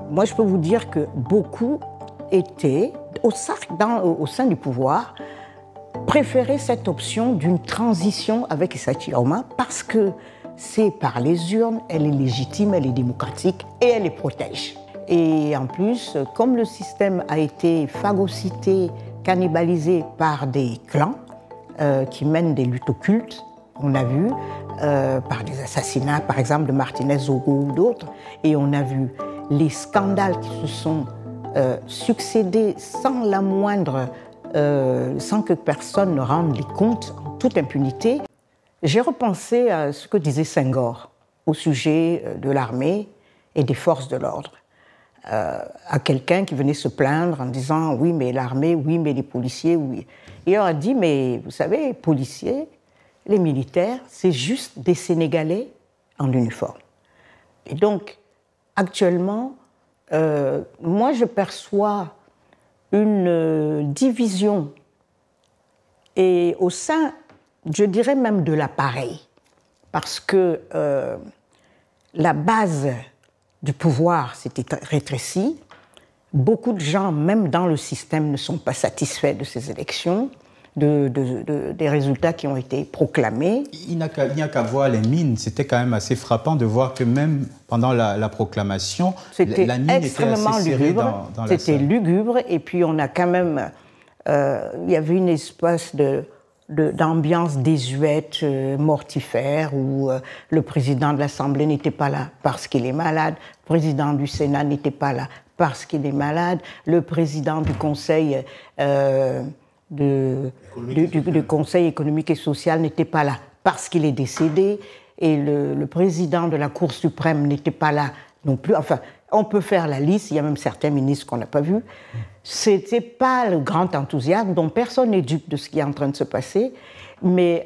Moi, je peux vous dire que beaucoup étaient, au sein du pouvoir, préféraient cette option d'une transition avec Issa Chiaoma parce que c'est par les urnes, elle est légitime, elle est démocratique et elle les protège. Et en plus, comme le système a été phagocyté, cannibalisé par des clans qui mènent des luttes occultes, on a vu, par des assassinats, par exemple de Martinez Zogo ou d'autres, et on a vu les scandales qui se sont succédés sans la moindre, sans que personne ne rende les comptes en toute impunité. J'ai repensé à ce que disait Senghor au sujet de l'armée et des forces de l'ordre. À quelqu'un qui venait se plaindre en disant « oui, mais l'armée, oui, mais les policiers, oui ». Et on a dit « mais vous savez, les policiers, les militaires, c'est juste des Sénégalais en uniforme ». Et donc, actuellement, moi, je perçois une division et au sein, je dirais même de l'appareil, parce que la base du pouvoir s'était rétrécie. Beaucoup de gens, même dans le système, ne sont pas satisfaits de ces élections, des résultats qui ont été proclamés. Il n'y a qu'à voir les mines. C'était quand même assez frappant de voir que même pendant la proclamation, la mine était assez serrée dans la salle. C'était lugubre, et puis on a quand même... il y avait une espèce d'ambiance désuète, mortifère, où le président de l'Assemblée n'était pas là parce qu'il est malade, le président du Sénat n'était pas là parce qu'il est malade, le président du Conseil, du Conseil économique et social n'était pas là parce qu'il est décédé, et le président de la Cour suprême n'était pas là non plus. Enfin, on peut faire la liste, il y a même certains ministres qu'on n'a pas vus. C'était pas le grand enthousiasme, dont personne n'est dupe de ce qui est en train de se passer. Mais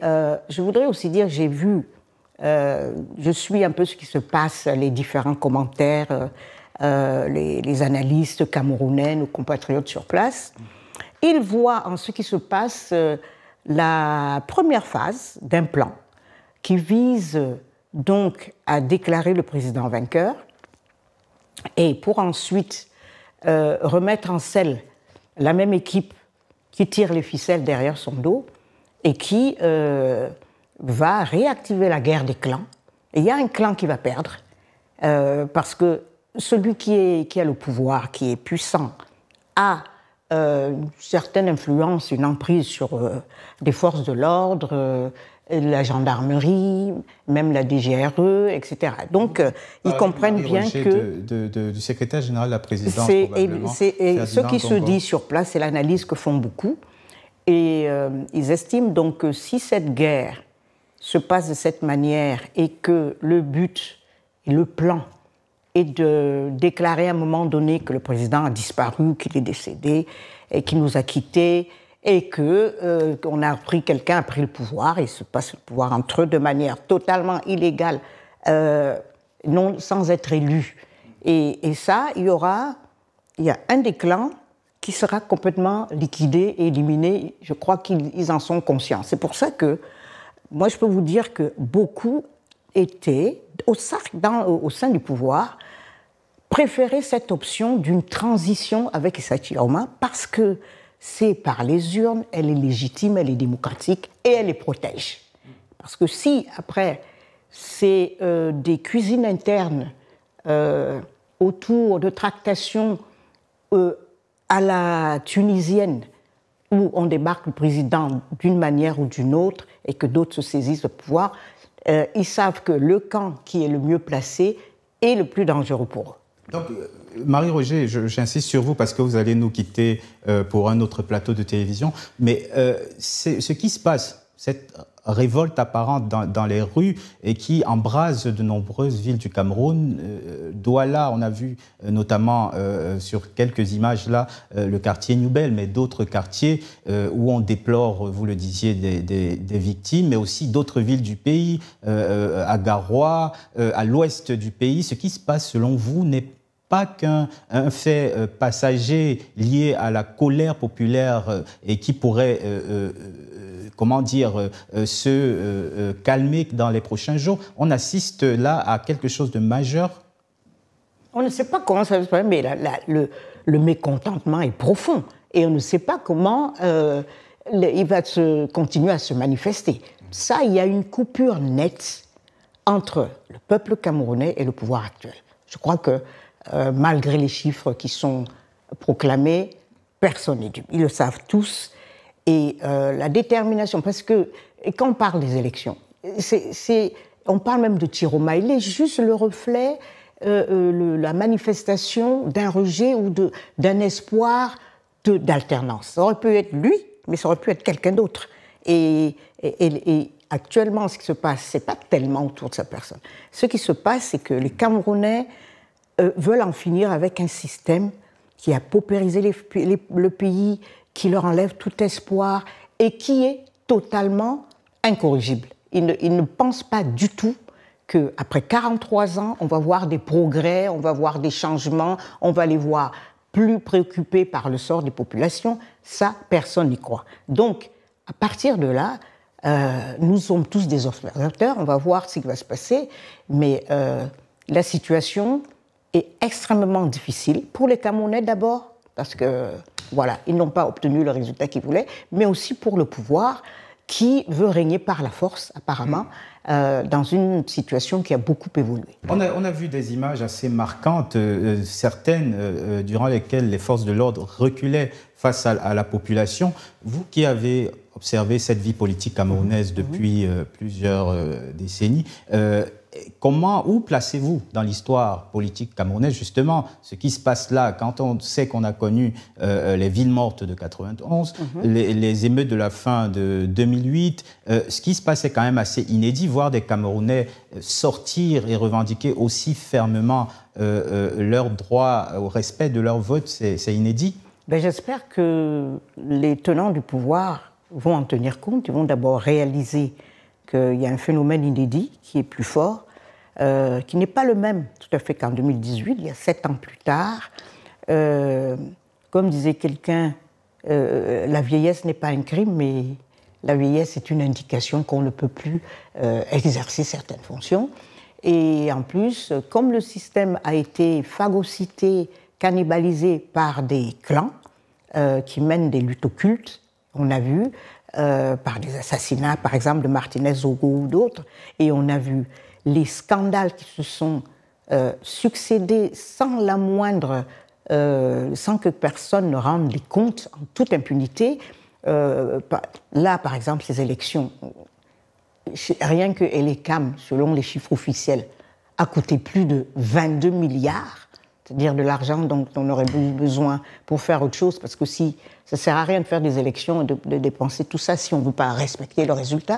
je voudrais aussi dire, j'ai vu, je suis un peu ce qui se passe, les différents commentaires, les analystes camerounais, nos compatriotes sur place. Ils voient en ce qui se passe la première phase d'un plan qui vise donc à déclarer le président vainqueur et pour ensuite remettre en selle la même équipe qui tire les ficelles derrière son dos et qui va réactiver la guerre des clans. Et il y a un clan qui va perdre parce que celui qui a le pouvoir, qui est puissant, a une certaine influence, une emprise sur des forces de l'ordre, la gendarmerie, même la DGRE, etc. Donc, ils comprennent bien que... du secrétaire général de la présidence, probablement. Ce qui se dit sur place, c'est l'analyse que font beaucoup. Et ils estiment donc que si cette guerre se passe de cette manière et que le but et le plan est de déclarer à un moment donné que le président a disparu, qu'il est décédé et qu'il nous a quittés, et qu'on a pris, quelqu'un a pris le pouvoir, et il se passe le pouvoir entre eux de manière totalement illégale, sans être élu. Et ça, il y a un des clans qui sera complètement liquidé et éliminé. Je crois qu'ils en sont conscients. C'est pour ça que, moi, je peux vous dire que beaucoup étaient, au sein du pouvoir, préféraient cette option d'une transition avec Issa Chiaoma parce que c'est par les urnes, elle est légitime, elle est démocratique et elle les protège. Parce que si, après, c'est des cuisines internes autour de tractations à la tunisienne, où on débarque le président d'une manière ou d'une autre et que d'autres se saisissent de pouvoir, ils savent que le camp qui est le mieux placé est le plus dangereux pour eux. Donc, Marie-Roger, j'insiste sur vous parce que vous allez nous quitter pour un autre plateau de télévision, mais ce qui se passe, cette révolte apparente dans les rues et qui embrase de nombreuses villes du Cameroun. Douala, on a vu notamment sur quelques images là, le quartier Noubel, mais d'autres quartiers où on déplore, vous le disiez, des victimes, mais aussi d'autres villes du pays, à Garoua, à l'ouest du pays. Ce qui se passe, selon vous, n'est pas qu'un fait passager lié à la colère populaire et qui pourrait, comment dire, se calmer dans les prochains jours. On assiste là à quelque chose de majeur. On ne sait pas comment ça va se passer, mais le mécontentement est profond. Et on ne sait pas comment il va continuer à se manifester. Ça, il y a une coupure nette entre le peuple camerounais et le pouvoir actuel. Je crois que malgré les chiffres qui sont proclamés, personne n'est dupe. Ils le savent tous. Et la détermination, parce que quand on parle des élections, on parle même de Tiroma, il est juste le reflet, la manifestation d'un rejet ou d'un espoir d'alternance. Ça aurait pu être lui, mais ça aurait pu être quelqu'un d'autre. Et actuellement, ce qui se passe, ce n'est pas tellement autour de sa personne. Ce qui se passe, c'est que les Camerounais veulent en finir avec un système qui a paupérisé le pays, qui leur enlève tout espoir et qui est totalement incorrigible. Ils ne pensent pas du tout qu'après 43 ans, on va voir des progrès, on va voir des changements, on va les voir plus préoccupés par le sort des populations. Ça, personne n'y croit. Donc, à partir de là, nous sommes tous des observateurs, on va voir ce qui va se passer, mais la situation est extrêmement difficile pour les Camerounais d'abord, parce que, voilà, ils n'ont pas obtenu le résultat qu'ils voulaient, mais aussi pour le pouvoir qui veut régner par la force, apparemment, dans une situation qui a beaucoup évolué. On a vu des images assez marquantes, certaines durant lesquelles les forces de l'ordre reculaient face à la population. Vous qui avez observé cette vie politique camerounaise depuis plusieurs décennies, où placez-vous dans l'histoire politique camerounaise, justement, ce qui se passe là, quand on sait qu'on a connu les villes mortes de 91, les émeutes de la fin de 2008, ce qui se passe est quand même assez inédit, voir des Camerounais sortir et revendiquer aussi fermement leur droit au respect de leur vote, c'est inédit. Ben, j'espère que les tenants du pouvoir vont en tenir compte, ils vont d'abord réaliser qu'il y a un phénomène inédit qui est plus fort, qui n'est pas le même tout à fait qu'en 2018, il y a 7 ans plus tard. Comme disait quelqu'un, la vieillesse n'est pas un crime, mais la vieillesse est une indication qu'on ne peut plus exercer certaines fonctions. Et en plus, comme le système a été phagocyté, cannibalisé par des clans qui mènent des luttes occultes, on a vu, par des assassinats, par exemple, de Martinez Zogo ou d'autres, et on a vu les scandales qui se sont succédés sans sans que personne ne rende les comptes, en toute impunité. Là, par exemple, ces élections, rien que Elecam, selon les chiffres officiels, a coûté plus de 22 milliards, c'est-à-dire de l'argent dont on aurait besoin pour faire autre chose, parce que si ça ne sert à rien de faire des élections et de dépenser tout ça si on ne veut pas respecter le résultat.